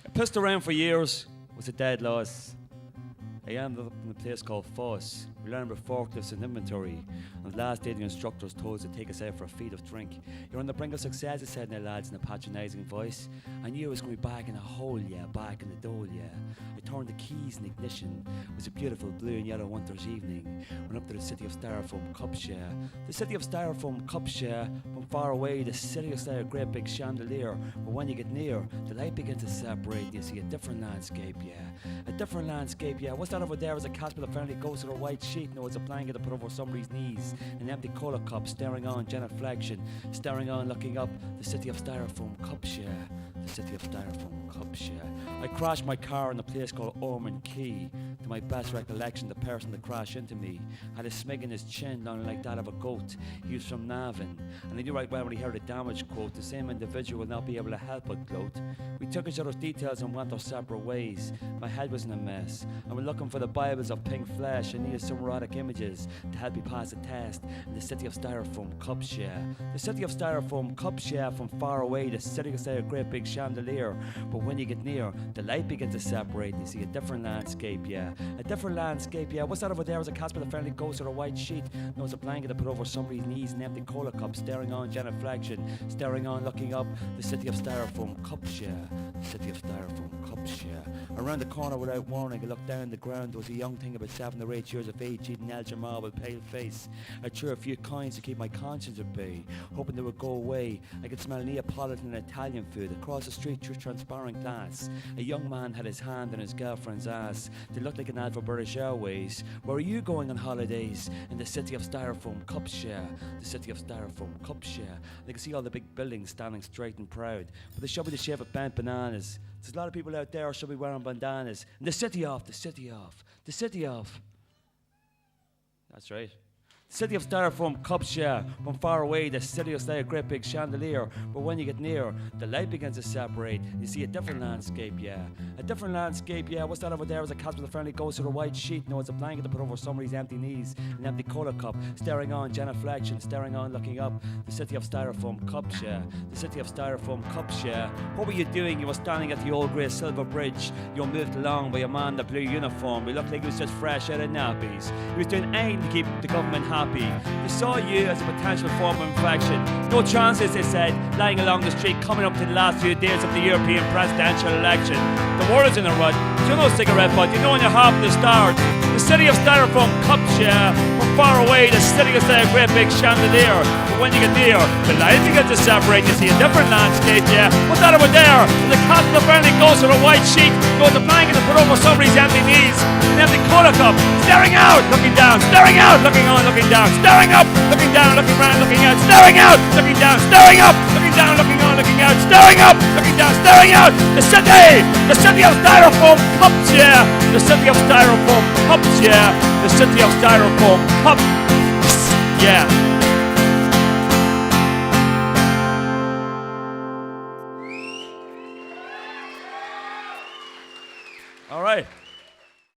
I pissed around for years, was a dead loss. I ended up in a place called Foss. We learned about forklifts and inventory. On the last day, the instructors told us to take us out for a feed of drink. You're on the brink of success, I said to the lads in a patronising voice. I knew I was going to be back in a hole, yeah, back in the dole, yeah. I turned the keys in ignition. It was a beautiful blue and yellow winter's evening. Went up to the city of Styrofoam, Cupshare. The city of Styrofoam, Cupshare. From far away, the city of a great big chandelier. But when you get near, the light begins to separate and you see a different landscape, yeah. A different landscape, yeah. What's that over there is a cat with a friendly ghost with a white sheet. No, it's a blanket to put over somebody's knees. An empty cola cup staring on, genuflection. Staring on, looking up. The city of Styrofoam, Cupshare. The city of Styrofoam, Cupshare. I crashed my car in a place called Ormond Quay. To my best recollection, the person that crashed into me had a smig in his chin long like that of a goat. He was from Navan, and I knew right well when he heard a damage quote, the same individual will not be able to help but gloat. We took each other's details and went our separate ways. My head was in a mess. I was looking for the Bibles of pink flesh. I needed some erotic images to help me pass the test. In the city of Styrofoam, Cupshare. The city of Styrofoam, Cupshare. From far away, the city of a great big chandelier. But when you get near, the light begins to separate and you see a different landscape, yeah. A different landscape, yeah. What's that over there is a cat with a friendly ghost or a white sheet. No, it's a blanket to put over somebody's knees, an empty cola cup, staring on, genuflection, staring on, looking up. The city of Styrofoam, Cupshare. The city of Styrofoam, Cupshare. Around the corner without warning, I looked down the ground. There was a young thing about 7 or 8 years of age, eating El Jamal with pale face. I threw a few coins to keep my conscience at bay, hoping they would go away. I could smell Neapolitan and Italian food across the street through transparent glass. A young man had his hand on his girlfriend's ass. They looked like an ad for British Airways. Where are you going on holidays? In the city of Styrofoam, Cupshare. The city of Styrofoam, Cupshare. They can see all the big buildings standing straight and proud, but they should be the shape of bent bananas. There's a lot of people out there who should be wearing bandanas. And the city of. That's right. City of Styrofoam, Cupshare. From far away, the city of a great big chandelier. But when you get near, the light begins to separate. You see a different landscape, yeah. A different landscape, yeah. What's that over there is a cat with a friendly ghost or a white sheet. No, it's a blanket to put over somebody's empty knees. An empty cola cup, staring on, genuflection, staring on, looking up. The city of Styrofoam, Cupshare. The city of Styrofoam, Cupshare. What were you doing? You were standing at the old grey silver bridge. You were moved along by a man in the blue uniform. He looked like he was just fresh out of nappies. He was doing anything to keep the government happy. They saw you as a potential form of infection. No chances, they said, lying along the street coming up to the last few days of the European presidential election. The world is in a rut. You know cigarette butt, you know when you're half the start. The city of Styrofoam, Cupshare. From far away, the city is a great big chandelier. But when you get near, the light begins to separate. You see a different landscape, yeah. What's that over there? There's a cat with a friendly ghost with a white sheet. Goes a blanket to put over somebody's empty knees. An empty cola cup. Staring out, looking down. Staring out, looking on, looking down. Staring up, looking down, looking round, looking out. Staring out, looking down. Staring up, looking down, looking on, looking out. Staring up, looking down, staring out. The city of Styrofoam, Cupshare. The city of Styrofoam, Cupshare. The city of Styrofoam, Cup. Yeah.